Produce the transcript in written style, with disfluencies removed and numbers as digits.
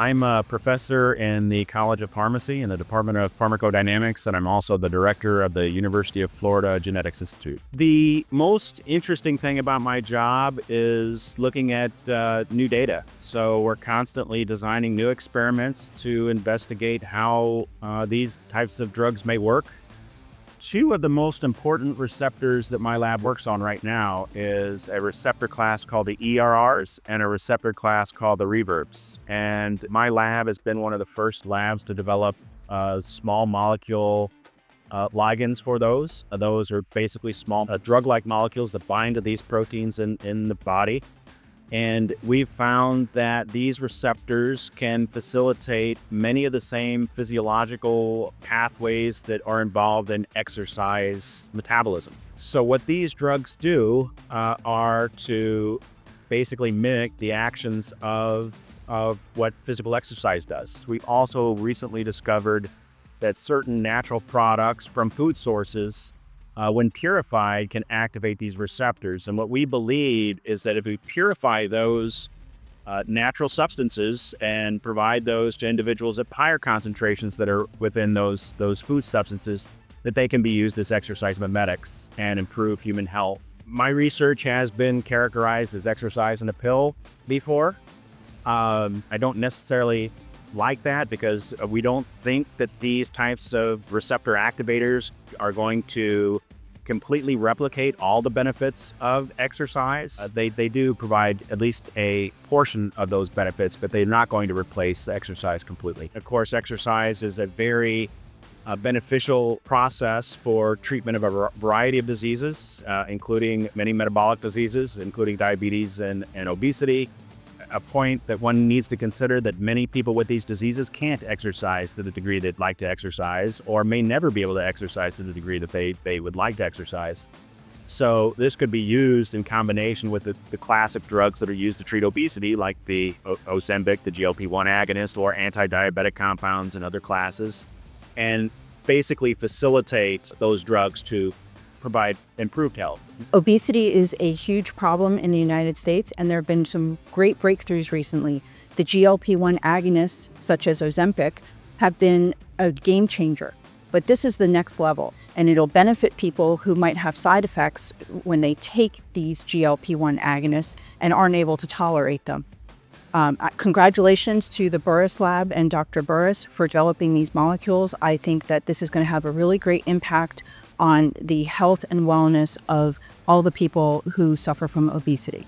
I'm a professor in the College of Pharmacy in the Department of Pharmacodynamics, and I'm also the director of the University of Florida Genetics Institute. The most interesting thing about my job is looking at new data. So we're constantly designing new experiments to investigate how these types of drugs may work. Two of the most important receptors that my lab works on right now is a receptor class called the ERRs and a receptor class called the reverbs. And my lab has been one of the first labs to develop small molecule ligands for those. Those are basically small drug-like molecules that bind to these proteins in the body. And we've found that these receptors can facilitate many of the same physiological pathways that are involved in exercise metabolism. So what these drugs do are to basically mimic the actions of what physical exercise does. We've also recently discovered that certain natural products from food sources when purified, can activate these receptors. And what we believe is that if we purify those natural substances and provide those to individuals at higher concentrations that are within those food substances, that they can be used as exercise mimetics and improve human health. My research has been characterized as exercise in a pill before. I don't necessarily like that because we don't think that these types of receptor activators are going to completely replicate all the benefits of exercise. They do provide at least a portion of those benefits, but they're not going to replace exercise completely. Of course, exercise is a very beneficial process for treatment of a variety of diseases, including many metabolic diseases, including diabetes and obesity. A point that one needs to consider that many people with these diseases can't exercise to the degree they'd like to exercise, or may never be able to exercise to the degree that they would like to exercise. So this could be used in combination with the classic drugs that are used to treat obesity, like the Ozempic, the GLP-1 agonist, or anti-diabetic compounds and other classes, and basically facilitate those drugs to provide improved health. Obesity is a huge problem in the United States, and there have been some great breakthroughs recently. The GLP-1 agonists, such as Ozempic, have been a game changer. But this is the next level, and it'll benefit people who might have side effects when they take these GLP-1 agonists and aren't able to tolerate them. Congratulations to the Burris lab and Dr. Burris for developing these molecules. I think that this is going to have a really great impact on the health and wellness of all the people who suffer from obesity.